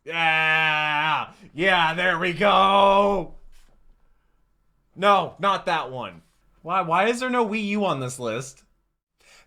Yeah, yeah, there we go. No, not that one. Why is there no Wii U on this list?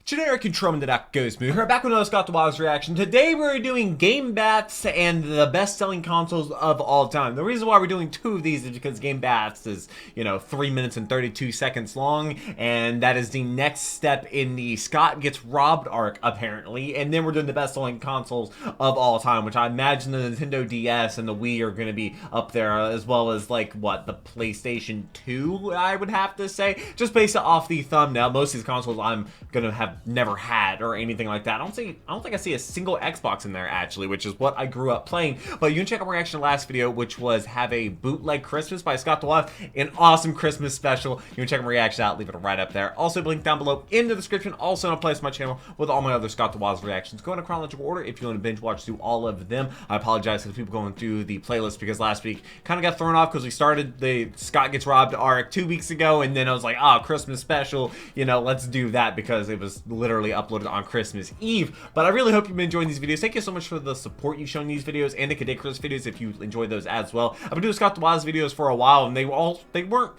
Generic Controlman the Duck Goes Moo. We're back with another Scott the Wild's reaction. Today we're doing Game Bats and the best-selling consoles of all time. The reason why we're doing two of these is because Game Bats is, 3 minutes and 32 seconds long, and that is the next step in the Scott Gets Robbed arc, apparently. And then we're doing the best-selling consoles of all time, which I imagine the Nintendo DS and the Wii are going to be up there, as well as, the PlayStation 2, I would have to say. Just based off the thumbnail, most of these consoles I'm going to have never had or anything like that. I don't think I see a single Xbox in there, actually, which is what I grew up playing. But you can check out my reaction to the last video, which was Have a Bootleg Christmas by Scott the Wild, an awesome Christmas special. You can check my reaction out, leave it right up there. Also, link down below in the description. Also, in a place on my channel with all my other Scott the Wild's reactions. Go in a chronological order if you want to binge watch through all of them. I apologize to the people going through the playlist because last week kind of got thrown off because we started the Scott Gets Robbed arc 2 weeks ago, and then I was like, Christmas special, let's do that because it was literally uploaded on Christmas Eve. But I really hope you've been enjoying these videos. Thank you so much for the support you've shown these videos and the Ridiculous videos if you enjoyed those as well. I've been doing Scott the Wild's videos for a while, and they weren't,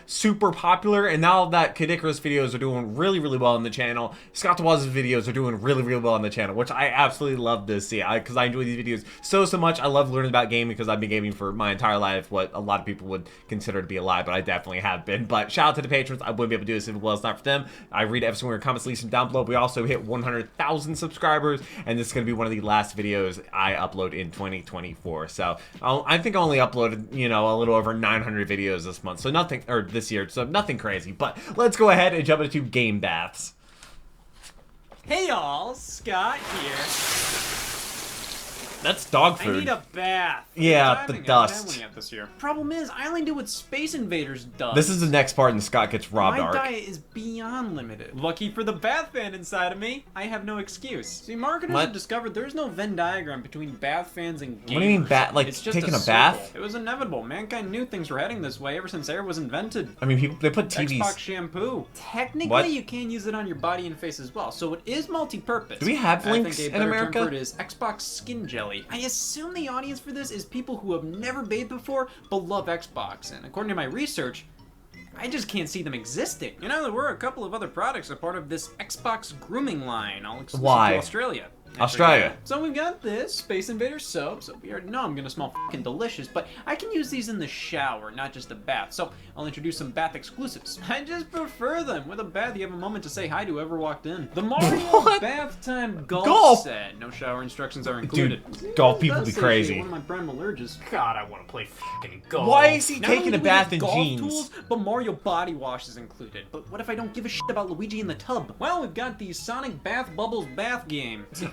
super popular, and now that Ridiculous videos are doing really, really well on the channel, Scott the Wild's videos are doing really, really well on the channel, which I absolutely love to see, because I enjoy these videos so much. I love learning about gaming because I've been gaming for my entire life, what a lot of people would consider to be a lie, but I definitely have been. But shout out to the patrons. I wouldn't be able to do this if it was not for them. I read every single comments, leave them down below. We also hit 100,000 subscribers, and this is going to be one of the last videos I upload in 2024. So I think I only uploaded, a little over 900 videos this month, so nothing, or this year, so nothing crazy. But let's go ahead and jump into Game Baths. Hey y'all, Scott here. That's dog food. I need a bath. Yeah, the dust. I haven't had one yet this year. Problem is, I only do what Space Invaders does. This is the next part in the Scott Gets Robbed arc. My diet is beyond limited. Lucky for the bath fan inside of me, I have no excuse. See, marketers have discovered there's no Venn diagram between bath fans and gamers. What do you mean it's just taking a bath? It was inevitable. Mankind knew things were heading this way ever since air was invented. I mean, they put TVs. Xbox shampoo. Technically, you can use it on your body and face as well, so it is multi-purpose. Do we have links in in America? I think a better term for it is Xbox skin jelly. I assume the audience for this is people who have never bathed before but love Xbox, and according to my research, I just can't see them existing. There were a couple of other products a part of this Xbox grooming line, all exclusive to Australia. Australia. So we've got this Space Invaders soap, so we already know I'm gonna smell fucking delicious, but I can use these in the shower, not just a bath. So I'll introduce some bath exclusives. I just prefer them. With a bath, you have a moment to say hi to whoever walked in. The Mario Bath Time Golf Set. No shower instructions are included. Dude, golf people be crazy. One of my primal urges. God, I want to play fucking golf. Why is he taking a bath in jeans? Tools, but Mario body wash is included. But what if I don't give a shit about Luigi in the tub? Well, we've got the Sonic Bath Bubbles bath game. See,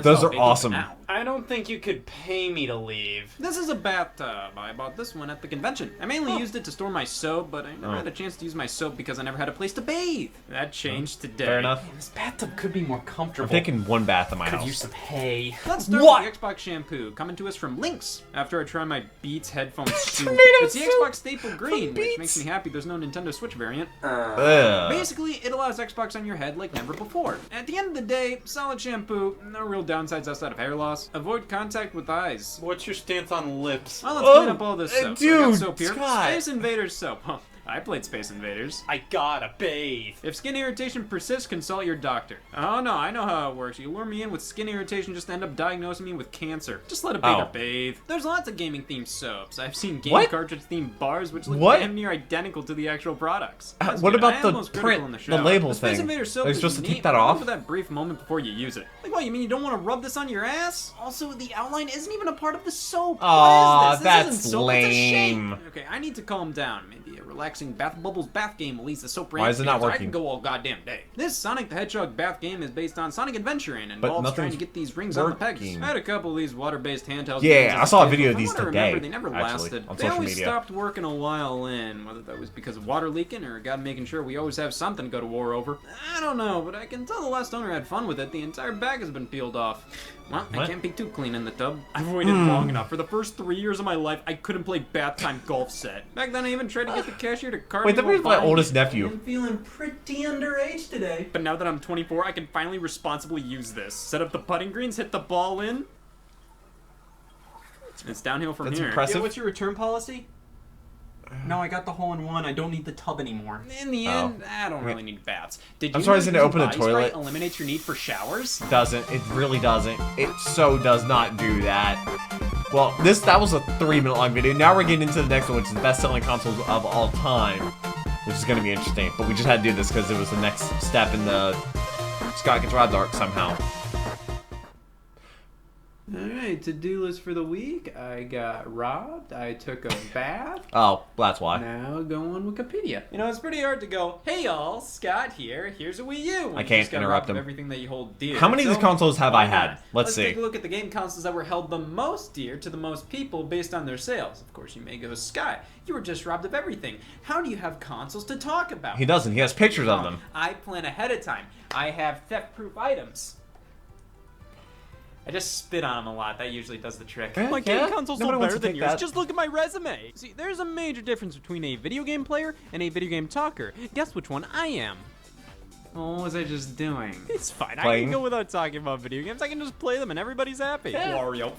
those are awesome. I don't think you could pay me to leave. This is a bathtub. I bought this one at the convention. I mainly used it to store my soap, but I never had a chance to use my soap because I never had a place to bathe. That changed today. Fair enough. This bathtub could be more comfortable. I'm taking one bath in my house. Could use some hay. Let's start with the Xbox shampoo, coming to us from Lynx. After I try my Beats headphone soup. It's the Xbox Staple Green, which makes me happy there's no Nintendo Switch variant. Basically, it allows Xbox on your head like never before. At the end of the day, solid shampoo, no real downsides outside of hair loss. Avoid contact with eyes. What's your stance on lips? Well, let's clean up all this soap. Dude, so I got soap here. Scott. Space Invaders soap. Huh. I played Space Invaders. I gotta bathe. If skin irritation persists, consult your doctor. Oh no, I know how it works. You lure me in with skin irritation just to end up diagnosing me with cancer. Just let a bather bathe. There's lots of gaming themed soaps. I've seen game cartridge themed bars which look damn near identical to the actual products. What about the print, the label thing? Space Invaders soap Are you is supposed to neat, take that off? for that brief moment before you use it. Like what, you mean you don't want to rub this on your ass? Also, the outline isn't even a part of the soap. Aw, what is this? that's This isn't soap, lame. it's a shape. Okay, I need to calm down. Maybe a relaxing bath bubbles bath game will ease the soap range. Why is it not working? I can go all goddamn day. This Sonic the Hedgehog bath game is based on Sonic Adventure and involves trying to get these rings on the pegs. I had a couple of these water-based handhelds. Yeah, I saw a video of these today. They never lasted. On they social always media. stopped working a while in, whether that was because of water leaking or God making sure we always have something to go to war over. I don't know, but I can tell the last owner had fun with it. The entire bag has been peeled off. Well, I can't be too clean in the tub. I've waited long enough. For the first 3 years of my life, I couldn't play Bath Time Golf Set. Back then, I even tried to get the cashier to card me. Wait, that was my oldest nephew. I'm feeling pretty underage today. But now that I'm 24, I can finally responsibly use this. Set up the putting greens, hit the ball in. It's downhill from That's here. impressive. Yeah, what's your return policy? No, I got the hole-in-one. I don't need the tub anymore. In the end, I don't really need baths. Did you I'm sorry, know he's gonna using open the body spray toilet. eliminates your need for showers? Doesn't. It really doesn't. It so does not do that. Well, that was a 3-minute long video. Now we're getting into the next one, which is the best-selling consoles of all time, which is going to be interesting. But we just had to do this because it was the next step in the Scott Gets Robbed arc somehow. Alright, to-do list for the week. I got robbed, I took a bath. Oh, that's why. Now go on Wikipedia. You know, it's pretty hard to go, hey y'all, Scott here, here's a Wii U. when I you can't just got interrupt robbed of him. everything that you hold dear. How many of these consoles have why I had? not? Let's see. Take a look at the game consoles that were held the most dear to the most people based on their sales. Of course, you may go, Scott, you were just robbed of everything. How do you have consoles to talk about? He doesn't. He has pictures of them. I plan ahead of time. I have theft-proof items. I just spit on them a lot. That usually does the trick. Yeah, My game yeah. console's Nobody no wants better to than take yours. that. Just look at my resume. See, there's a major difference between a video game player and a video game talker. Guess which one I am. Oh, what was I just doing? It's fine. I Playing? can go without talking about video games. I can just play them and everybody's happy. Wario.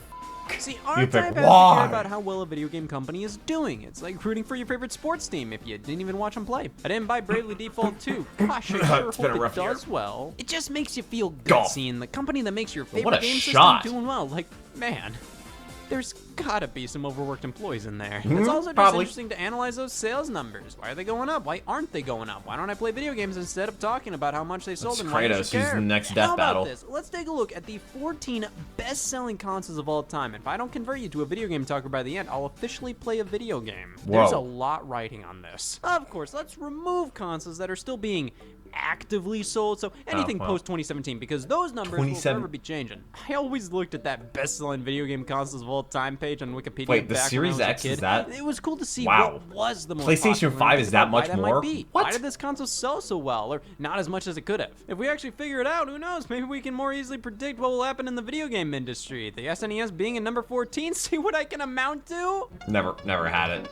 See, our You type pick has to why. care about how well a video game company is doing. It's like rooting for your favorite sports team if you didn't even watch them play. I didn't buy Bravely Default 2. Gosh, I sure It's been a hope it rough year. does well. It just makes you feel good Golf. seeing the company that makes your What favorite a game shot. system doing well. Like, man, there's gotta be some overworked employees in there. Mhm, It's also just probably. interesting to analyze those sales numbers. Why are they going up? Why aren't they going up? Why don't I play video games instead of talking about how much they sold That's and why you Kratos, should who's care? the next death How about battle. this? Let's take a look at the 14 best-selling consoles of all time. If I don't convert you to a video game talker by the end, I'll officially play a video game. There's Whoa. a lot riding on this. Of course, let's remove consoles that are still being actively sold, so anything well. post 2017, because those numbers will 27 forever be changing. I always looked at that best-selling video game consoles of all time page on Wikipedia. Wait, the back when I Series was a X, is kid. that- It was cool to see Wow. what was the most PlayStation popular 5 and is think that about why much that more? might be. What? Why did this console sell so well, or not as much as it could have? If we actually figure it out, who knows?Maybe we can more easily predict what will happen in the video game industry. The SNES being at number 14, see what I can amount to? Never had it.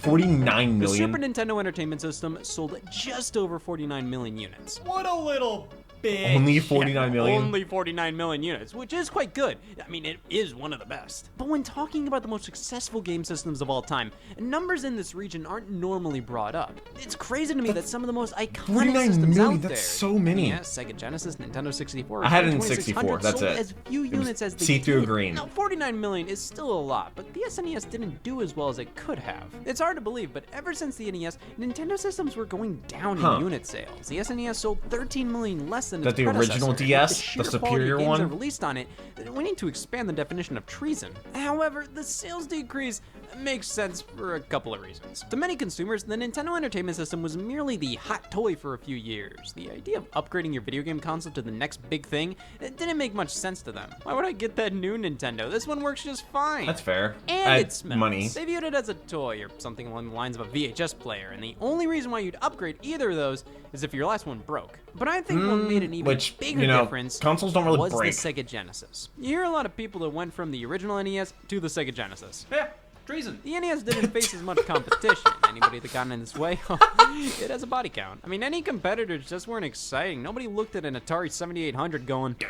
49 The Super million. Nintendo Entertainment System sold just over 49 million units. What a little bitch. Only 49 million. Only 49 million units, which is quite good. I mean, it is one of the best. But when talking about the most successful game systems of all time, numbers in this region aren't normally brought up. It's crazy to me that some of the most iconic 49 systems million, out there. that's so many. Yeah, Sega Genesis, Nintendo 64. I had it in 2600 64, that's sold it. as few It was units as they see-through did. green. Now, 49 million is still a lot, but the SNES didn't do as well as it could have. It's hard to believe, but ever since the NES, Nintendo systems were going down Huh. in unit sales. The SNES sold 13 million less than That its the original predecessor. With DS, the sheer quality superior of games one? that released on it, we need to expand the definition of treason. However, the sales decrease makes sense for a couple of reasons. To many consumers, the Nintendo Entertainment System was merely the hot toy for a few years. The idea of upgrading your video game console to the next big thing, it didn't make much sense to them. Why would I get that new Nintendo? This one works just fine. That's fair. And it smells. Money. They viewed it as a toy or something along the lines of a VHS player, and the only reason why you'd upgrade either of those is if your last one broke. But I think what made an even which, bigger you know, difference consoles don't really was break. the Sega Genesis. You hear a lot of people that went from the original NES to the Sega Genesis. Yeah, treason. The NES didn't face as much competition. Anybody that got in its way, it has a body count. I mean, any competitors just weren't exciting. Nobody looked at an Atari 7800 going, damn.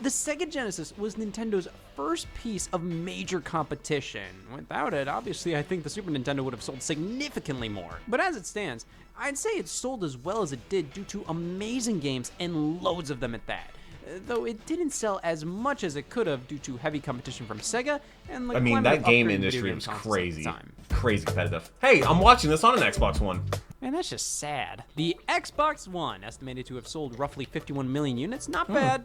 The Sega Genesis was Nintendo's first piece of major competition. Without it, obviously, I think the Super Nintendo would have sold significantly more. But as it stands, I'd say it sold as well as it did due to amazing games and loads of them at that. Though it didn't sell as much as it could have due to heavy competition from Sega and the I mean, climate that of game upgrading video industry game was consoles at the crazy. time. Crazy competitive. Hey, I'm watching this on an Xbox One. And that's just sad. The Xbox One, estimated to have sold roughly 51 million units, not bad.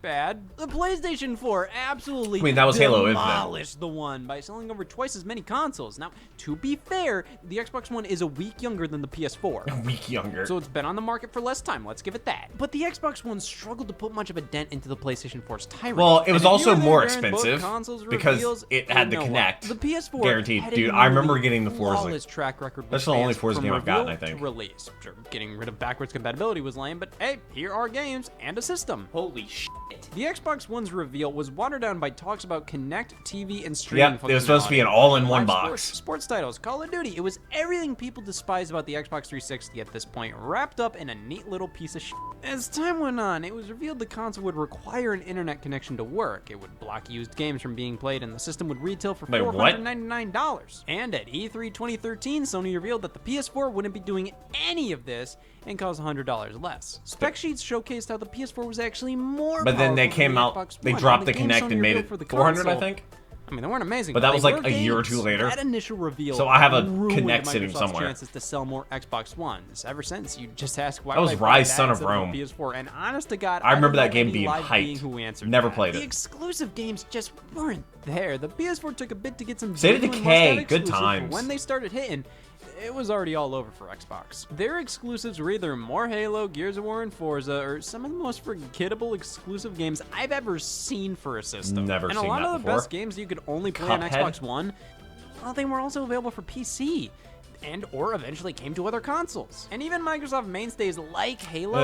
Bad. The PlayStation 4 absolutely I mean, that was Halo Infinite. demolished the One by selling over twice as many consoles. Now, to be fair, the Xbox One is a week younger than the PS4. A week younger. So it's been on the market for less time, let's give it that. But the Xbox One struggled to put much of a dent into the PlayStation 4's tirade. Well, it was And if you also were there more during both expensive consoles because reveals, it had you the know what? Kinect. The PS4 Guaranteed. had a Dude, I remember nearly getting the Forza. flawless track record with That's the only fans Forza from game I've gotten, reveal I think. to release. Sure, getting rid of backwards compatibility was lame, but hey, here are games and a system. Holy sh! The Xbox One's reveal was watered down by talks about Kinect, TV, and streaming Yep, it was supposed to be an all-in-one box. Sports titles, Call of Duty. It was everything people despise about the Xbox 360 at this point, wrapped up in a neat little piece of shit. As time went on, it was revealed the console would require an internet connection to work. It would block used games from being played, and the system would retail for $499. And at E3 2013, Sony revealed that the PS4 wouldn't be doing any of this and cost $100 less. Spec sheets showcased how the PS4 was actually more But then they powerful came than the out, Xbox they One, dropped the and games Kinect Sony and made revealed it for the 400, I console, think. I mean, they weren't amazing, But that they was like were a year or games. two later. That initial reveal So I have a ruined Kinect sitting Microsoft's somewhere. chances to sell more Xbox Ones. Ever since, you just ask why That was would I buy Rise, that Son of instead a Rome. PS4, and honest to God, I remember don't that know game any being live hyped. being who answered Never that. played The it. exclusive games just weren't there. The PS4 took a bit to get some State of genuine Decay, must-have good exclusives, but times. when they started hitting, it was already all over for Xbox. Their exclusives were either more Halo, Gears of War, and Forza, or some of the most forgettable exclusive games I've ever seen for a system. Never and seen a lot that of the before. best games you could only play on Cuphead? Xbox One, well, they were also available for PC. And or eventually came to other consoles. And even Microsoft mainstays like Halo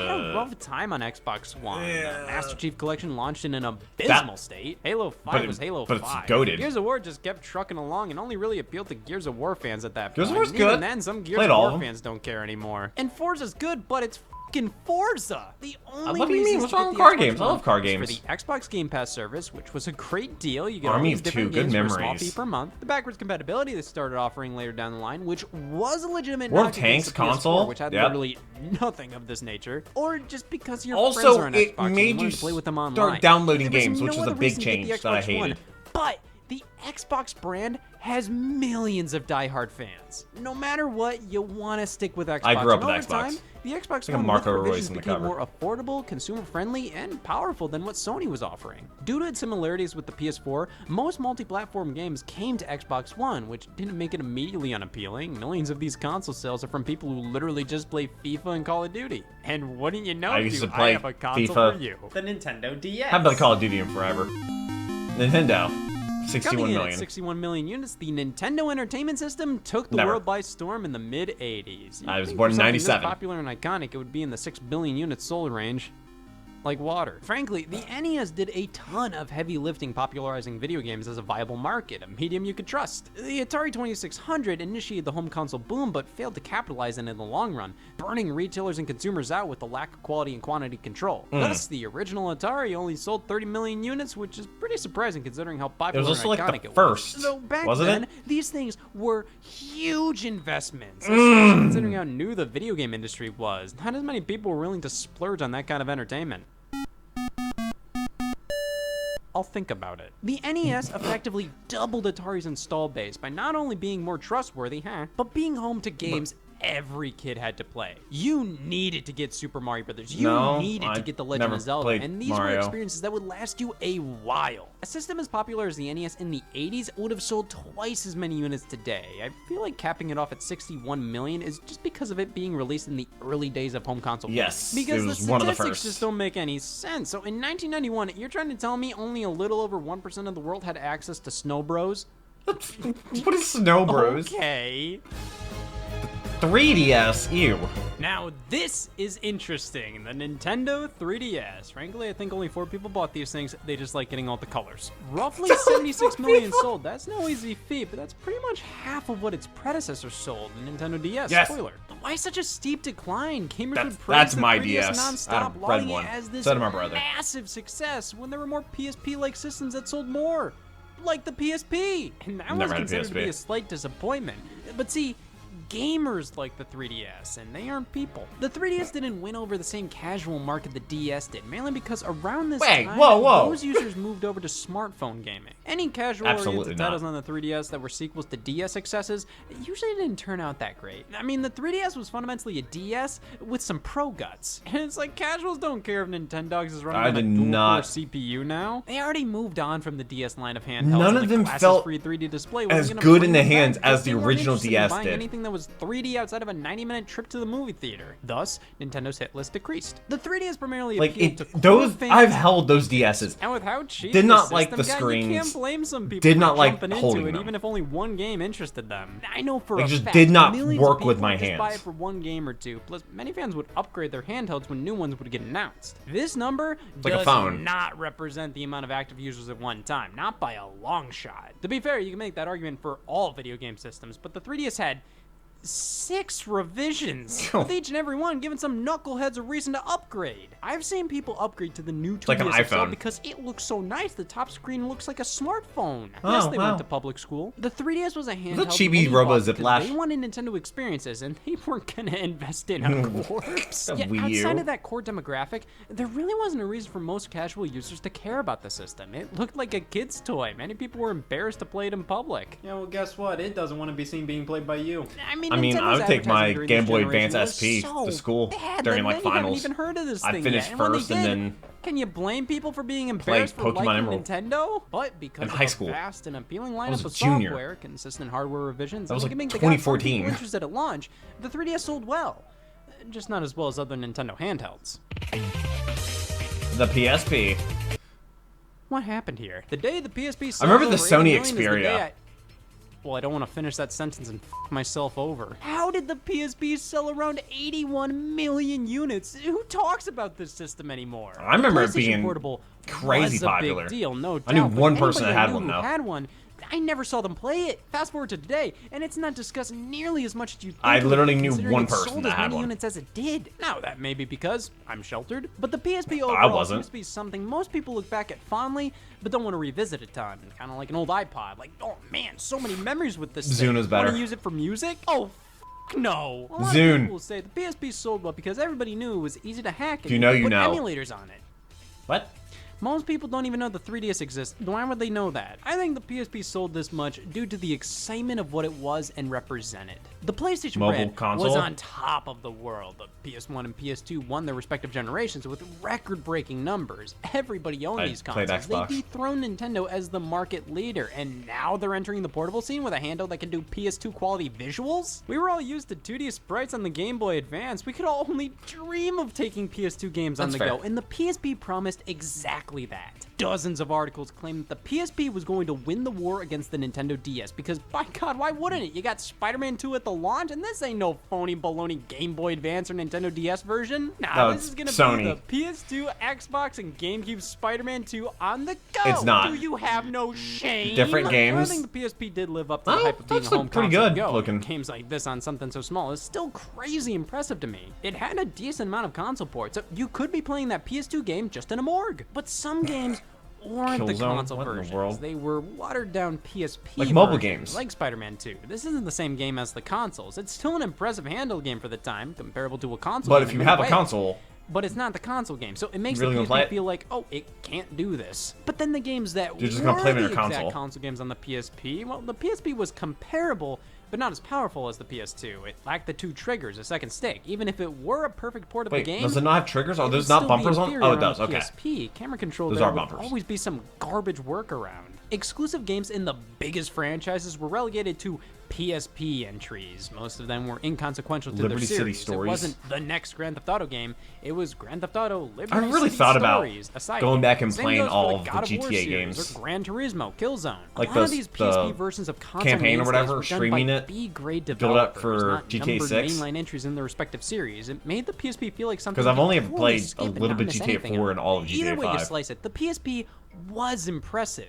had a rough time on Xbox One. The Master Chief Collection launched in an abysmal state. Halo 5 was Halo 5. But it's goated. Gears of War just kept trucking along and only really appealed to Gears of War fans at that Gears point. of War's And even good. then, some Gears Played of all War of 'em. fans don't care anymore. And Forza's good, but it's fucking Forza. The only What do you mean? reasons What's to wrong get with the car Xbox games? I One love car is games. For the Xbox Game Pass service, which was a great deal. You get Army all these of different Two, good games for a small memories. fee per month. The backwards compatibility they started offering later down the line, which was a legitimate World knock of Tanks against the PS4, console? which had Yep. literally nothing of this nature, or just because your friends Also, are on it Xbox and made you wanted you to play with them online. start downloading There was games, no which was a other big reason to get the change that I Xbox One. hated. But the Xbox brand has millions of diehard fans. No matter what, you want to stick with Xbox. I grew up And with over Xbox. time, the Xbox like a One Marco with Royce provisions in the became cover. more affordable, consumer-friendly, and powerful than what Sony was offering. Due to its similarities with the PS4, most multi-platform games came to Xbox One, which didn't make it immediately unappealing. Millions of these console sales are from people who literally just play FIFA and Call of Duty. And wouldn't you know, I used to I play have a console FIFA. for you. The Nintendo DS. Haven't played Call of Duty in forever. Nintendo, 61 Coming in at million. 61 million units, the Nintendo Entertainment System took the Never. world by storm in the mid-'80s. I was born in 97. Popular and iconic, it would be in the 6 billion units sold range. Like water. Frankly, the NES did a ton of heavy lifting popularizing video games as a viable market, a medium you could trust. The Atari 2600 initiated the home console boom but failed to capitalize on it in the long run, burning retailers and consumers out with the lack of quality and quantity control. Thus, the original Atari only sold 30 million units, which is pretty surprising considering how popular also and like iconic the it first, was. So back wasn't then, it? these things were huge investments, especially considering how new the video game industry was. Not as many people were willing to splurge on that kind of entertainment. I'll think about it. The NES effectively doubled Atari's install base by not only being more trustworthy, but being home to games every kid had to play. You needed to get Super Mario Brothers. You No, needed to I get The Legend never of Zelda, played and these Mario. were experiences that would last you a while. A system as popular as the NES in the 80s would have sold twice as many units today. I feel like capping it off at 61 million is just because of it being released in the early days of home console. Yes, because it the was one of the statistics first. just don't make any sense. So in 1991, you're trying to tell me only a little over 1% of the world had access to Snow Bros? What is Snow Bros? Okay. 3DS, ew. Now this is interesting. The Nintendo 3DS. Frankly, I think only 4 people bought these things. They just like getting all the colors. Roughly 76 million sold. That's no easy feat, but that's pretty much half of what its predecessor sold, the Nintendo DS. Yes. Spoiler. Why such a steep decline? Gamers That's- would praise that's the my 3DS DS. I had nonstop, a red lauding one. it as this So did my brother. massive success when there were more PSP-like systems that sold more. Like the PSP. And that was Never had a considered to be PSP. a slight disappointment. But see, gamers like the 3DS, and they aren't people. The 3DS didn't win over the same casual market the DS did, mainly because around this Wait, time, whoa. those users moved over to smartphone gaming. Any Absolutely casual-oriented not. titles on the 3DS that were sequels to DS successes usually didn't turn out that great. I mean, the 3DS was fundamentally a DS with some pro guts. And it's like, casuals don't care if Nintendogs is running I on a did dual-core not- CPU now. They already moved on from the DS line of handhelds. None and of the them glasses felt free 3D display as wasn't gonna good bring in the them back hands because as the they weren't original interested in DS buying did. anything that was 3D outside of a 90-minute trip to the movie theater. Thus, Nintendo's hit list decreased. The 3DS primarily appealed to core fans, I've held those DSs. and with how cheap Did the not system like the got, screens. you can't blame some people Did for not like jumping into holding it, them. even if only one game interested them. I know for It a just fact did not millions work of with people my would just buy hands. it for one game or two. Plus, many fans would upgrade their handhelds when new ones would get announced. This number like a does phone. not represent the amount of active users at one time, not by a long shot. To be fair, you can make that argument for all video game systems, but the 3DS had 6 revisions, with each and every one giving some knuckleheads a reason to upgrade. I've seen people upgrade to the new 2DS like an XL iPhone. because it looks so nice. The top screen looks like a smartphone. Oh, Yes, they wow. went to public school. The 3DS was a handheld chibi many Robo bought Zip because Lash. they wanted Nintendo experiences, and they weren't gonna invest in a corpse. A Yet, Wii U. outside of that core demographic, there really wasn't a reason for most casual users to care about the system. It looked like a kid's toy. Many people were embarrassed to play it in public. Yeah, well, guess what? It doesn't want to be seen being played by you. I mean, Nintendo I would take my advertising during Game this Boy generation Advance was SP so to school bad during that like many haven't finals. even heard of this I'd thing finish yet. And when they first and did, then can you blame people for being embarrassed for Pokemon liking Emerald. Nintendo? But because In of high a school. vast and appealing was lineup a of junior. software, consistent hardware revisions, That was and like giving the guy some 2014. people interested at launch, the 3DS sold well. Just not as well as other Nintendo handhelds. the PSP. What happened here? The day the PSP sold I remember the over 80 Sony million is the Xperia. day Well, I don't want to finish that sentence and myself over. How did the PSP sell around 81 million units? Who talks about this system anymore? I remember The it PlayStation being Portable crazy was a popular. big deal, no doubt. I knew but one person anybody that had I knew one, who though. had one, I never saw them play it. Fast forward to today, and it's not discussed nearly as much as you think. I it would literally be, knew considering one it person sold that as had many one. units as it did. Now that may be because I'm sheltered, but the PSP I overall wasn't. seems to be something most people look back at fondly, but don't want to revisit a ton. Kind of like an old iPod. Like, oh man, so many memories with this thing. Zune is better. Want to use it for music? Oh. No. A lot Zune. of people will say the PSP sold well because everybody knew it was easy to hack and If you know, could you put know. emulators on it. What? Most people don't even know the 3DS exists. Why would they know that? I think the PSP sold this much due to the excitement of what it was and represented. The PlayStation Mobile brand console? was on top of the world. The PS1 and PS2 won their respective generations with record-breaking numbers. Everybody owned I these played consoles. Xbox. They dethroned Nintendo as the market leader, and now they're entering the portable scene with a handheld that can do PS2 quality visuals? We were all used to 2D sprites on the Game Boy Advance. We could all only dream of taking PS2 games on That's the fair. go, and the PSP promised exactly that. Dozens of articles claimed that the PSP was going to win the war against the Nintendo DS because, by God, why wouldn't it? You got Spider-Man 2 at the launch, and this ain't no phony baloney Game Boy Advance or Nintendo DS version. Nah, No, this it's is gonna Sony. be the PS2, Xbox, and GameCube Spider-Man 2 on the go. It's not. Do you have no shame? Different games. I think the PSP did live up to the Oh, hype of being a those home look pretty console to good go. looking. Games like this on something so small is still crazy impressive to me. It had a decent amount of console ports, so you could be playing that PS2 game just in a morgue. But some games weren't the Killzone? console What in the versions. world? They were watered down PSP Like mobile versions, games. like Spider-Man 2. This isn't the same game as the consoles. It's still an impressive handheld game for the time, comparable to a console But game if in you many have a ways. console, But it's not the console game, so it makes Really the gonna play PSP it? feel like, oh, it can't do this. But then the games that You're just were gonna play them the on your exact console. games on the PSP, well, the PSP was comparable, but not as powerful as the PS2. It lacked the 2 triggers, a second stick. Even if it were a perfect port of the wait, game, does it not have triggers? Oh, it there's would not still be bumpers on? inferior Oh, it does. the Okay. PSP. Camera control Those there are would bumpers. always be some garbage workaround. Exclusive games in the biggest franchises were relegated to PSP entries. Most of them were inconsequential to Liberty their City series. Stories. It wasn't the next Grand Theft Auto game. It was Grand Theft Auto Liberty I really City thought about Stories, a side going game. back and Same playing goes for all of the God of War GTA series games. Or Gran Turismo, Killzone. Like a lot of those- these PSP the versions of console campaign or mainstays whatever, were done streaming by it, B-grade build developers, up for not GTA numbered 6. mainline entries in their respective series. It made the PSP feel like something. Because I've you only could ever fully played skip a and little not bit miss GTA anything 4 on and all of it. Either GTA way you 5. slice it, the PSP was impressive.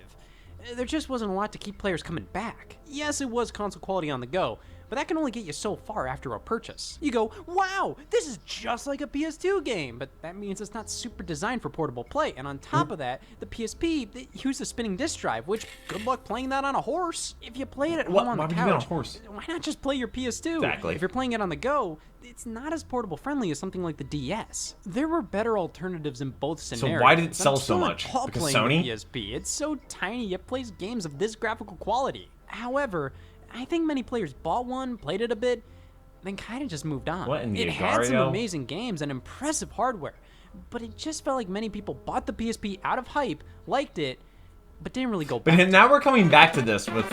There just wasn't a lot to keep players coming back. Yes, it was console quality on the go, but that can only get you so far after a purchase. You go, wow, this is just like a PS2 game, but that means it's not super designed for portable play. And on top of that, the PSP it used a spinning disc drive, which good luck playing that on a horse. If you play it at What? home on Why the would you be on a couch, horse? why not just play your PS2? Exactly. If you're playing it on the go, it's not as portable friendly as something like the DS. There were better alternatives in both scenarios. why did it I'm sell so still in much? awe Because playing Sony? the PSP. It's so tiny yet plays games of this graphical quality. However, I think many players bought one, played it a bit, then kind of just moved on. What in the It had some Agario? amazing games and impressive hardware, but it just felt like many people bought the PSP out of hype, liked it, but didn't really go back. But now we're coming back to this with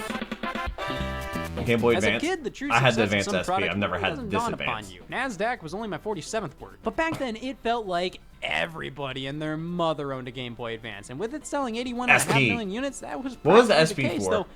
Game Boy As Advance. a kid, the true I had the success of Advance some SP. product I've never had doesn't this dawn upon Advance. you. NASDAQ was only my 47th word. But back then, it felt like everybody and their mother owned a Game Boy Advance. And with it selling 81.5 SP. million units, that was What was the practically SP case, for? though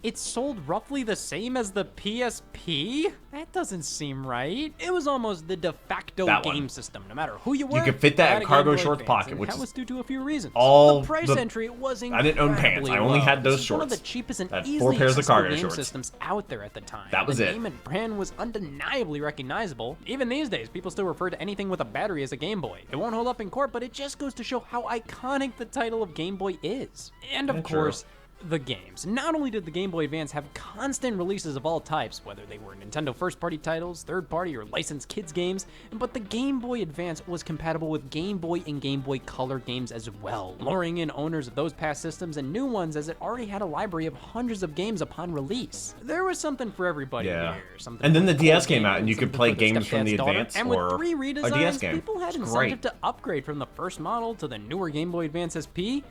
it sold roughly the same as the PSP? That doesn't seem right. It was almost the de facto That game one. system. No matter who you were, could fit that you had a cargo Game Boy shorts Advance, pocket, and which that is was due to a few reasons. all the price the- entry was I didn't own pants. incredibly I only low. had those This was one of shorts. the cheapest and I had 4 easily pairs of accessible cargo game shorts. systems out there at the time. That was the it. name and brand was undeniably recognizable. Even these days, people still refer to anything with a battery as a Game Boy. It won't hold up in court, but it just goes to show how iconic the title of Game Boy is. And of Yeah, true. course, the games. Not only did the Game Boy Advance have constant releases of all types, whether they were Nintendo first-party titles, third-party, or licensed kids games, but the Game Boy Advance was compatible with Game Boy and Game Boy Color games as well, luring in owners of those past systems and new ones as it already had a library of hundreds of games upon release. There was something for everybody Yeah. here. Something And then for the DS cool came out, gamers, and you could something play for the games from the stepdad's daughter. Advance and or with 3 a redesigns, DS game. people had It's incentive great. to upgrade from the first model to the newer Game Boy Advance SP,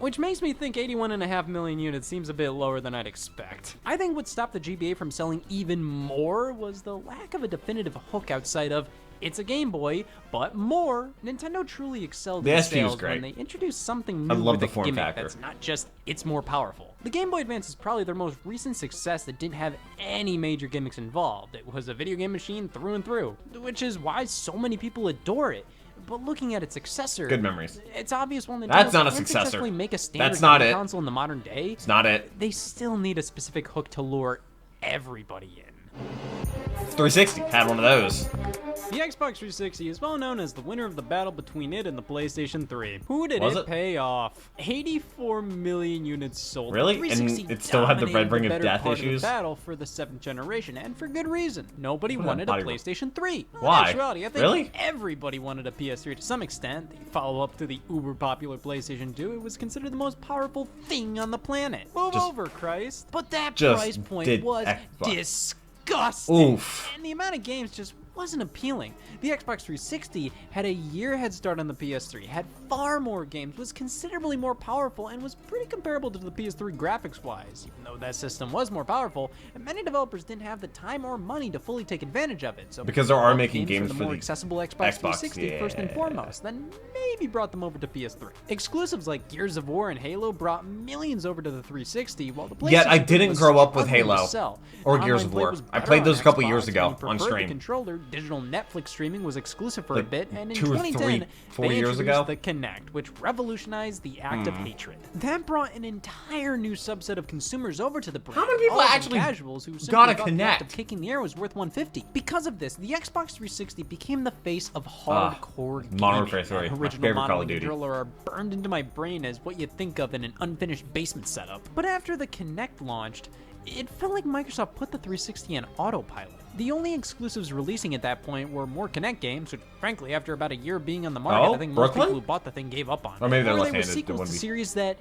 which makes me think 81.5 million units seems a bit lower than I'd expect. I think what stopped the GBA from selling even more was the lack of a definitive hook outside of it's a Game Boy, but more. Nintendo truly excelled The in SP was sales great. when they introduced something I new love with the a form gimmick factor. that's not just it's more powerful. The Game Boy Advance is probably their most recent success that didn't have any major gimmicks involved. It was a video game machine through and through, which is why so many people adore it. But looking at its successor, Good memories. it's obvious while Nintendo That's not a can successor. successfully make a standard That's not game it. console in the modern day, It's not it. they still need a specific hook to lure everybody in. 360 had one of those. The Xbox 360 is well known as the winner of the battle between it and the PlayStation 3. Who did Was it it? pay off? 84 million units sold. Really? The 360 And it still had the dominated red ring of better death part issues? Of the battle for the 7th generation, and for good reason. Nobody What wanted a body- PlayStation 3. Well, Why? in actuality, I think Really? everybody wanted a PS3 to some extent. The follow-up to the uber popular PlayStation 2, it was considered the most powerful thing on the planet. Move Just- over, Christ. But that just price point did was Xbox. disgusting. Oof. And the amount of games just wasn't appealing. The Xbox 360 had a year head start on the PS3, had far more games, was considerably more powerful, and was pretty comparable to the PS3 graphics-wise. Even though that system was more powerful, and many developers didn't have the time or money to fully take advantage of it. So Because they are developed making games for for the more the accessible Xbox Xbox, 360 first and yeah. foremost, then maybe brought them over to PS3. Exclusives like Gears of War and Halo brought millions over to the 360, while the PlayStation Yet I 3 didn't was grow up with struggling to Halo sell. or Online Gears of play War. was I better played on those a couple Xbox, years and ago you on preferred the stream. controller. Digital Netflix streaming was exclusive for a Like bit, and in 2 or 2010, 4 they years introduced ago? the Kinect, which revolutionized the act of hatred. That brought an entire new subset of consumers over to the brand. How many people all of them actually casuals who simply got a thought the act of Kinect? kicking the air was worth 150. Because of this, the Xbox 360 became the face of hardcore gaming. Modern Warfare 3, That my original favorite model Call of and Duty. controller are burned into my brain as what you'd think of in an unfinished basement setup. But after the Kinect launched, it felt like Microsoft put the 360 on autopilot. The only exclusives releasing at that point were more Kinect games, which frankly, after about a year being on the market, Oh, I think most Brooklyn? people who bought the thing gave up on. Or maybe they're they were left-handed, they sequels wouldn't to be- series that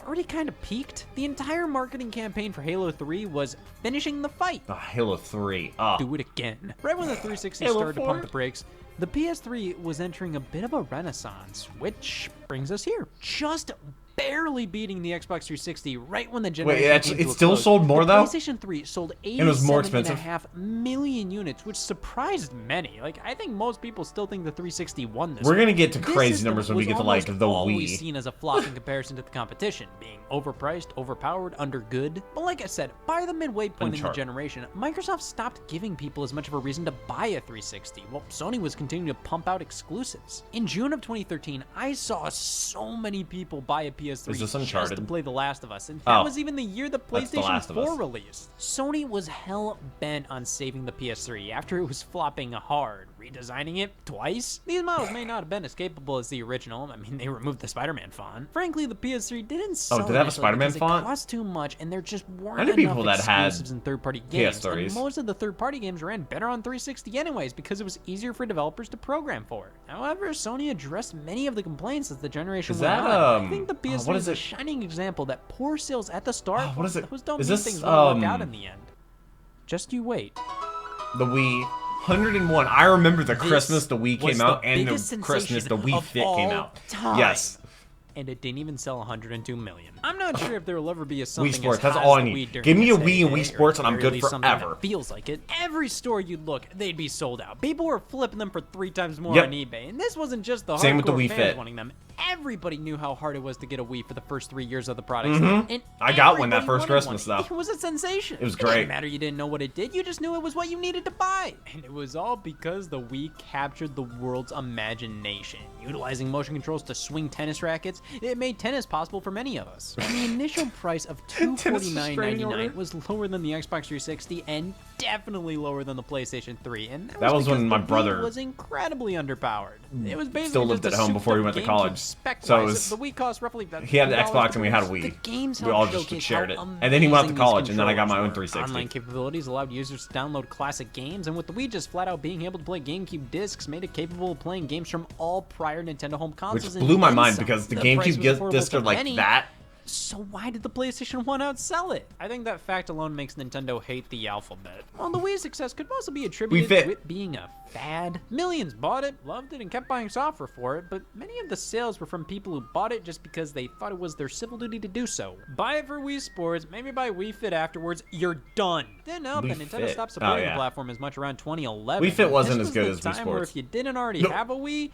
already kind of peaked. The entire marketing campaign for Halo 3 was finishing the fight. Oh, Halo 3. Oh. Do it again. Right when the 360 Halo started to 4? pump the brakes, the PS3 was entering a bit of a renaissance, which brings us here. Just barely beating the Xbox 360 right when the generation Wait, came it to a still close. sold more, the though? PlayStation 3 sold it was more expensive? 87.5 million units, which surprised many. Like, I think most people still think the 360 won this. We're one. gonna get to This crazy system numbers when we was get to like almost the always Wii. seen as a flop in comparison to the competition, being overpriced, overpowered, undergood. But like I said, by the midway point in the Uncharted. generation, Microsoft stopped giving people as much of a reason to buy a 360, while Sony was continuing to pump out exclusives. In June of 2013, I saw so many people buy a PS3 Is this just Uncharted? to play The Last of Us, and that Oh. was even the year the That's The PlayStation Last of 4 Us. released. Sony was hell-bent on saving the PS3 after it was flopping hard, redesigning it twice. These models may not have been as capable as the original. I mean, they removed the Spider-Man font. Frankly, the PS3 didn't sell did it have a initially Spider-Man because font? It cost too much, and there just weren't I knew enough people that had exclusives and third-party games. And PS3s. most of the third-party games ran better on 360 anyways because it was easier for developers to program for. However, Sony addressed many of the complaints as the generation Is went that, on. I think the PS3 what is is a it? shining example that poor sales at the start, What is it? those don't Is mean this, things won't work out in the end. Just you wait. The Wii. 101. I remember the This Christmas the Wii was came the out and the biggest Christmas the sensation Wii of Fit came all out. time. Yes. and it didn't even sell 102 million. I'm not sure if there will ever be a something Wii Sports, as that's hot all as I the need. Wii during Give me a its Wii and heyday, Wii Sports or and I'm at good least something that forever. feels like it. Every store you'd look, they'd be sold out. People were flipping them for 3 times more Yep. on eBay, and this wasn't just the Same with the hardcore Wii fans Fit. wanting them. Everybody knew how hard it was to get a Wii for the first 3 years of the product. And I got one that everybody first wanted Christmas, one. though. It was a sensation. It was It great. didn't matter you didn't know what it did. You just knew it was what you needed to buy. And it was all because the Wii captured the world's imagination. Utilizing motion controls to swing tennis rackets, it made tennis possible for many of us. And the initial price of $249.99 was lower than the Xbox 360 and definitely lower than the PlayStation 3. And that was when because my the Wii brother was incredibly underpowered. It was basically still lived just at a home before he souped-up went to GameCube college. spec-wise. So it was- The Wii cost roughly He had the $10 Xbox and we had a to Wii. the games We all helped just showcase shared how it. And then he went off to amazing these college, and then I got my own controllers were. 360. Online capabilities allowed users to download classic games, and with the Wii just flat out being able to play GameCube discs made it capable of playing games from all prior Nintendo home consoles. Which and blew my then mind some. because the price was GameCube affordable discs to are like many. that. So why did the PlayStation 1 outsell it? I think that fact alone makes Nintendo hate the alphabet. Well, the Wii's success could also be attributed Fit. to it being a fad. Millions bought it, loved it, and kept buying software for it, but many of the sales were from people who bought it just because they thought it was their civil duty to do so. Buy it for Wii Sports, maybe buy Wii Fit afterwards, you're done. Didn't help that Wii Nintendo Fit. stopped supporting Oh, yeah. the platform as much around 2011. Wii Fit wasn't This as good was as the Wii time where Sports. if you didn't already Nope. have a Wii,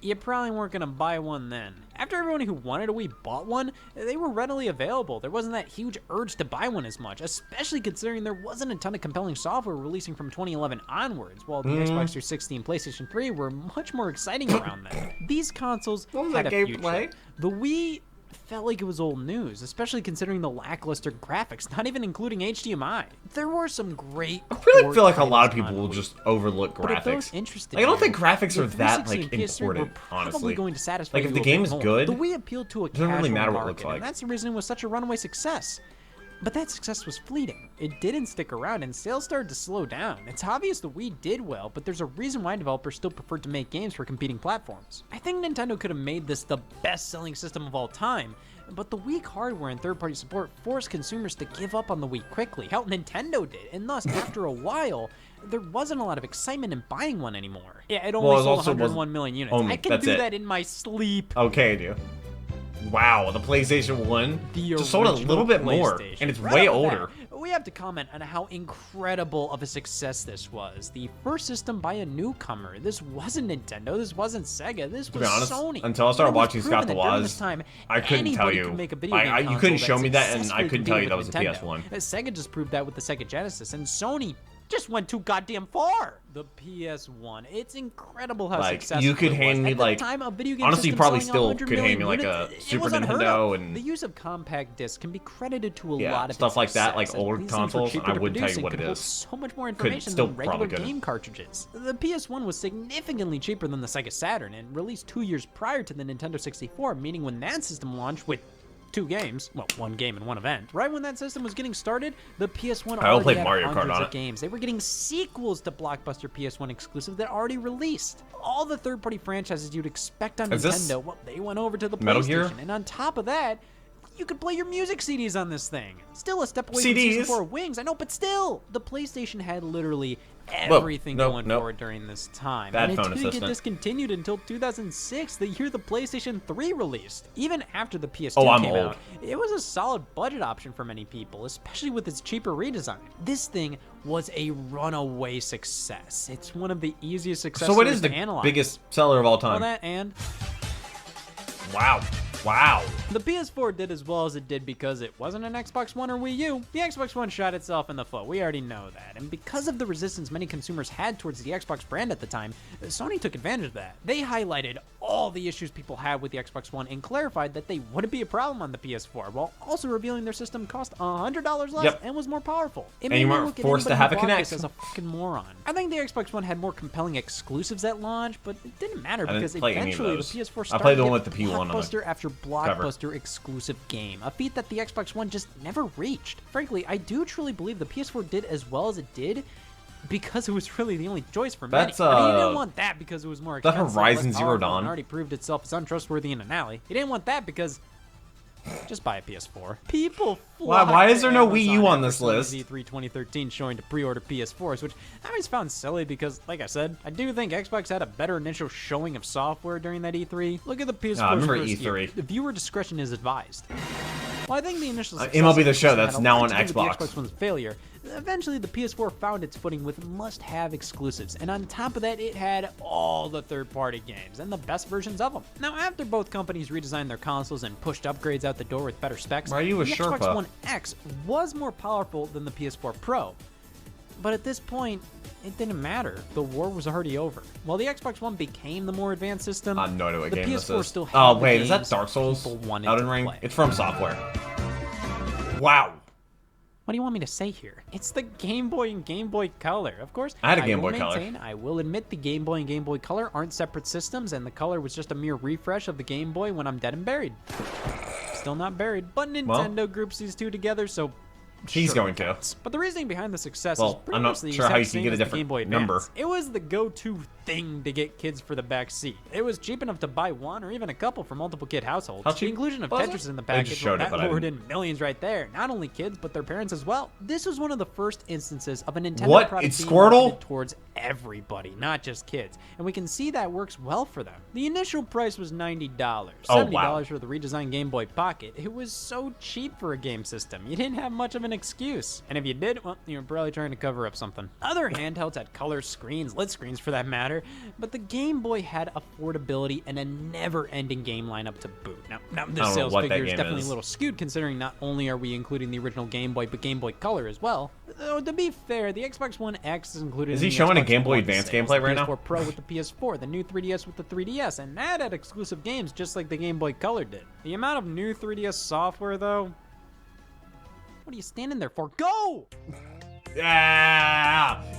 you probably weren't going to buy one then. After everyone who wanted a Wii bought one, they were readily available. There wasn't that huge urge to buy one as much, especially considering there wasn't a ton of compelling software releasing from 2011 onwards, while the Xbox 360 and PlayStation 3 were much more exciting around then. These consoles What was had that a gameplay? future. The Wii felt like it was old news, especially considering the lackluster graphics, not even including HDMI. There were some great I really core feel like a lot of titles people on will Wii. just overlook But if those graphics. interested Like, I don't you, think graphics the are that 360 like and PS3 were important, probably honestly. going to satisfy Like, if you the a game bit is more. good, The Wii appealed to a doesn't really casual matter what it market, looks like. and that's the reason it was such a runaway success. But that success was fleeting. It didn't stick around, and sales started to slow down. It's obvious the Wii did well, but there's a reason why developers still preferred to make games for competing platforms. I think Nintendo could have made this the best-selling system of all time, but the weak hardware and third-party support forced consumers to give up on the Wii quickly. Hell, Nintendo did, and thus, after a while, there wasn't a lot of excitement in buying one anymore. Yeah, it only Well, it sold also 101 million units. only- I can that's do it. that in my sleep. Okay, dude. Wow, the PlayStation 1 The just sold a original little bit more, PlayStation. and it's Right way off the older. bat, we have to comment on how incredible of a success this was. The first system by a newcomer. This wasn't Nintendo. This wasn't Sega. This was be honest, Sony. until I started But it was watching proven Scott the that during Woz, this time, I couldn't tell anybody you. could make a video I- game you console couldn't show me that, and I successfully couldn't tell you that competed was a with PS1. Nintendo. Sega just proved that with the Sega Genesis, and Sony just went too goddamn far. The PS1. It's incredible how Like, successful you could it was. hand me, At the like- time, a video game honestly, you system probably selling still 100 could hand me, million like, a units, it Super was unheard of. Nintendo and- The use of compact discs can be credited to a Yeah, lot of stuff its like that, success, like as old these things were consoles, cheaper and I to wouldn't tell produce you and what could it hold is. so much more Couldn't- information still than probably regular couldn't. game cartridges. The PS1 was significantly cheaper than the Sega Saturn and released 2 years prior to the Nintendo 64, meaning when that system launched with 2 games, well, 1 game and 1 event. Right when that system was getting started, the PS1 I already played had Mario Kart hundreds on of it. games. They were getting sequels to blockbuster PS1 exclusives that already released. All the third-party franchises you'd expect on Is this Nintendo, well, they went over to the Metal PlayStation. Gear? And on top of that, you could play your music CDs on this thing. Still a step away CDs? from Season 4 of Wings, I know, but still, the PlayStation had literally Whoa, everything nope, going nope. forward during this time. Bad And it phone didn't assistant. get discontinued until 2006, the year the PlayStation 3 released. Even after the PS2 Oh, I'm came old. out, it was a solid budget option for many people, especially with its cheaper redesign. This thing was a runaway success. It's one of the easiest success So what stories is the to analyze. biggest seller of all All time? that and Wow. Wow. the PS4 did as well as it did because it wasn't an Xbox One or Wii U. The Xbox One shot itself in the foot. We already know that. And because of the resistance many consumers had towards the Xbox brand at the time, Sony took advantage of that. They highlighted all the issues people had with the Xbox One and clarified that they wouldn't be a problem on the PS4, while also revealing their system cost $100 less Yep. and was more powerful. It And made you me weren't look at forced to anybody have who a bought Kinect. this as a fucking moron. I think the Xbox One had more compelling exclusives at launch, but it didn't matter I didn't because play any of eventually the those. PS4 I started played the to one get with the P1 on the blockbuster after blockbuster exclusive game, a feat that the Xbox One just never reached. Frankly, I do truly believe the PS4 did as well as it did because it was really the only choice for many. That's, I mean, you didn't want that because it was more that expensive, Horizon less Zero powerful, Dawn? and already proved itself as untrustworthy in an alley. You didn't want that because Just buy a PS4. People Why is there no flocked to Wii U on Amazon this after list? Sony's E3 2013 showing to pre-order PS4s, which I always found silly because, like I said, I do think Xbox had a better initial showing of software during that E3. Look at the PS4's I remember first year. E3. The viewer discretion is advised. Well, I think the initial success MLB of The Show, had that's a now lot on to do with Xbox. The Xbox One's failure. Eventually, the PS4 found its footing with must-have exclusives, and on top of that, it had all the third-party games and the best versions of them. Now, after both companies redesigned their consoles and pushed upgrades out the door with better specs, Why are you a the Sherpa? Xbox One X was more powerful than the PS4 Pro. But at this point, it didn't matter. The war was already over. While the Xbox One became the more advanced system, I have no idea what the game this PS4 is. still had Oh, the wait, is that games Dark Souls? people wanted Elden to Ring? play. It's from Software. Wow. What do you want me to say here? It's the Game Boy and Game Boy Color. Of course, I had a Game Boy Color. I will admit the Game Boy and Game Boy Color aren't separate systems, and the Color was just a mere refresh of the Game Boy when I'm dead and buried. Still not buried, but Nintendo groups these two together, so He's sure going it to. counts. But the reasoning behind the success is Well, pretty I'm not much the sure how exact you can same get a as the different Game Boy number. Advance. It was the go-to thing to get kids for the back seat. It was cheap enough to buy one or even a couple for multiple kid households. How The cheap inclusion of was Tetris it? in the They just package, showed it, that but I lured didn't- in millions right there. Not only kids, but their parents as well. This was one of the first instances of a Nintendo What? product It's being Squirtle? marketed towards everybody, not just kids. And we can see that works well for them. The initial price was $90. Oh, $70 wow. for the redesigned Game Boy Pocket. It was so cheap for a game system. You didn't have much of an excuse. And if you did, well, you were probably trying to cover up something. Other handhelds had color screens, lit screens for that matter, but the Game Boy had affordability and a never-ending game lineup to boot. Now don't this know sales what that figure is game definitely is. a little skewed considering not only are we including the original Game Boy, but Game Boy Color as well. Though, to be fair, the Xbox One X is included Is in he the showing a Xbox Game Boy One Advance sales, gameplay the right now? PS4 Pro with the PS4, the new 3DS with the 3DS, and that had exclusive games just like the Game Boy Color did. The amount of new 3DS software, though, what are you standing there for? Go!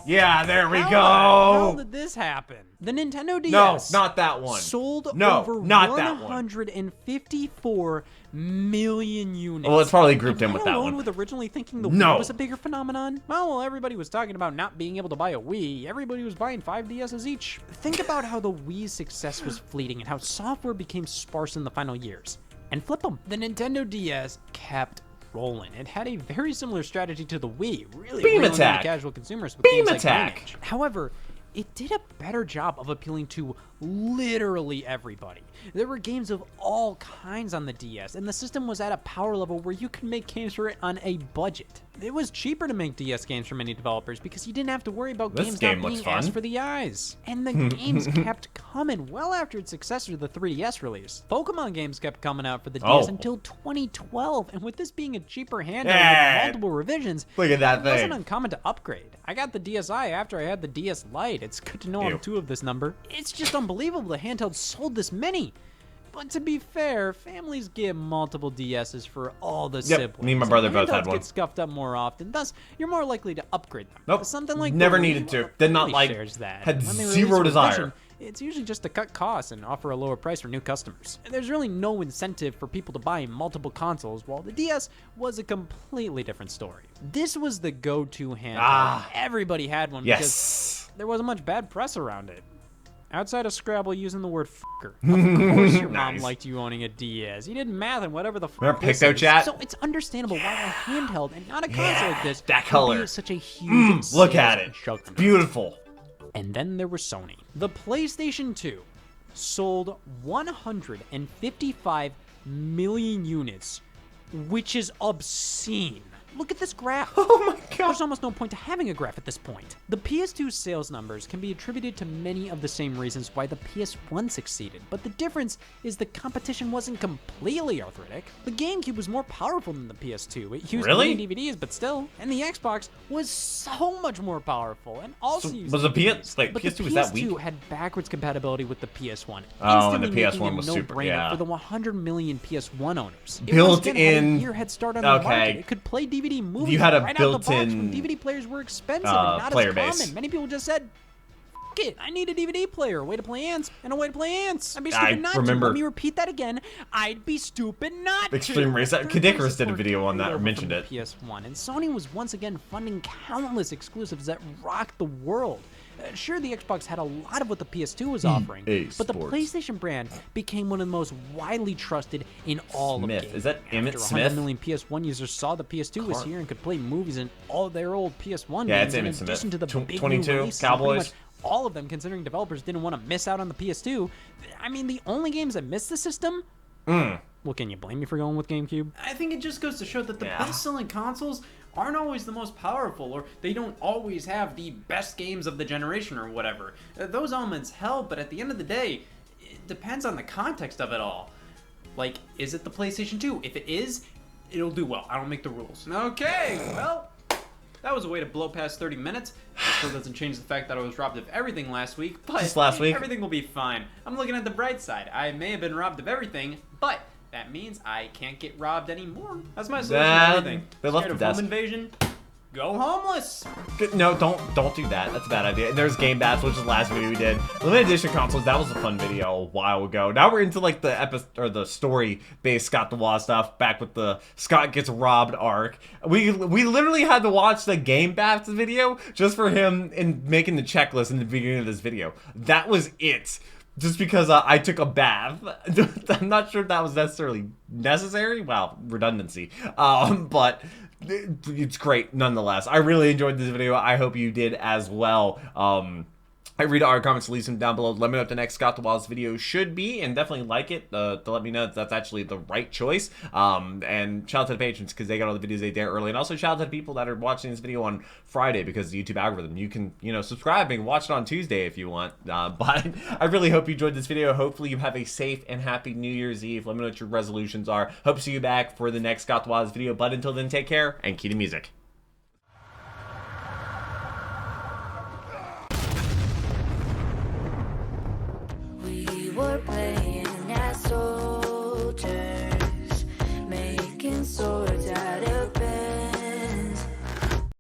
Yeah, there we How the hell go. did this happen? The Nintendo DS. No, not that one. Sold No, over not that one. 154 million units. Well, it's probably grouped in Am with I that alone one. with originally thinking the No. Wii was a bigger phenomenon? Well, while everybody was talking about not being able to buy a Wii, everybody was buying 5 DSs each. Think about how the Wii's success was fleeting and how software became sparse in the final years. And flip them. The Nintendo DS kept rolling. It had a very similar strategy to the Wii, really Beam reeling in the attack. casual consumers with Beam games like attack. Lineage. However, it did a better job of appealing to literally everybody. There were games of all kinds on the DS, and the system was at a power level where you could make games for it on a budget. It was cheaper to make DS games for many developers because you didn't have to worry about This games game not looks being asked fun. for the eyes. And the games kept coming well after its successor, the 3DS release. Pokemon games kept coming out for the DS Oh. until 2012, and with this being a cheaper handheld Hey. with multiple revisions, Look at that it wasn't thing. uncommon to upgrade. I got the DSi after I had the DS Lite. It's good to know Ew. I'm 2 of this number. It's just unbelievable the handheld sold this many. But to be fair, families get multiple DSs for all the siblings. me and my brother both handhelds had one. get scuffed up more often, thus you're more likely to upgrade them. Nope. But something like Never the Wii, needed to. well, Did not nobody like- shares that. had When they zero release a desire. revision, it's usually just to cut costs and offer a lower price for new customers. And there's really no incentive for people to buy multiple consoles, while the DS was a completely different story. This was the go-to handheld. Everybody had one because Yes. there wasn't much bad press around it. Outside of Scrabble using the word fucker. Of course your mom Nice. liked you owning a DS. You did math and whatever the fuck Remember this Picto is. Chat? So it's understandable why a handheld and not a console like this that would color. be such a huge Look sales at it. juggernaut. Beautiful. And then there was Sony. The PlayStation 2 sold 155 million units, which is obscene. Look at this graph. Oh my god. There's almost no point to having a graph at this point. The PS2 sales numbers can be attributed to many of the same reasons why the PS1 succeeded, but the difference is the competition wasn't completely arthritic. The GameCube was more powerful than the PS2. It used Really? many DVDs, but still. And the Xbox was so much more powerful and also So used was the DVDs. like, but PS2 the was that PS2 weak? had backwards compatibility with the PS1. Oh, and the instantly PS1 making it was a super- no-brainer yeah. for the 100 million PS1 owners. It Built once again had a in- year head start on the okay. market. It could play DVD movies You had a right out the box built-in, when DVD players were expensive and not player as base. common. Many people just said, it. I need a DVD player, a way to play Ants, and a way to play Ants. I'd be I stupid not remember- to. Let me repeat that again. I'd be stupid not Extreme to. Race. Kadikarus did a video on that, or mentioned it. PS1, and Sony was once again funding countless exclusives that rocked the world. Sure, the Xbox had a lot of what the PS2 was offering, but the sports. PlayStation brand became one of the most widely trusted in all Smith. of gaming. Is that Emmett After Smith? 100 million PS1 users saw the PS2 was here and could play movies in all their old PS1 Yeah, games, it's in Emmett Smith. addition to the big 22, new releases, and pretty Cowboys. much all of them, considering developers didn't want to miss out on the PS2. I mean, the only games that missed the system. Well, can you blame me for going with GameCube? I think it just goes to show that the Yeah. best-selling consoles aren't always the most powerful, or They don't always have the best games of the generation or whatever. those elements help, but at the end of the day, it depends on the context of it all. Like, is it the PlayStation 2? If it is, it'll do well. I don't make the rules. Okay, well, that was a way to blow past 30 minutes. It still doesn't change the fact that I was robbed of everything last week, but Just last week? everything will be fine. I'm looking at the bright side. I may have been robbed of everything, but that means I can't get robbed anymore. That's my solution to everything. They left Scared the of home desk. invasion? Go homeless. No, don't do that. That's a bad idea. And there's Game Bats, which is the last video we did. Limited edition consoles. That was a fun video a while ago. Now we're into like the story-based Scott the Wall stuff. Back with the Scott gets robbed arc. We literally had to watch the Game Bats video just for him in making the checklist in the beginning of this video. That was it. Just because I took a bath. I'm not sure if that was necessarily necessary. Wow, redundancy. But it's great nonetheless. I really enjoyed this video. I hope you did as well. I read all your comments, leave them down below. Let me know what the next Scott the Wall's video should be, and definitely like it to let me know that that's actually the right choice. And shout out to the patrons because they got all the videos they did early, and also shout out to the people that are watching this video on Friday because the YouTube algorithm. You can, subscribe and watch it on Tuesday if you want. But I really hope you enjoyed this video. Hopefully you have a safe and happy New Year's Eve. Let me know what your resolutions are. Hope to see you back for the next Scott the Wall's video. But until then, take care and keep the music. We were playing that song.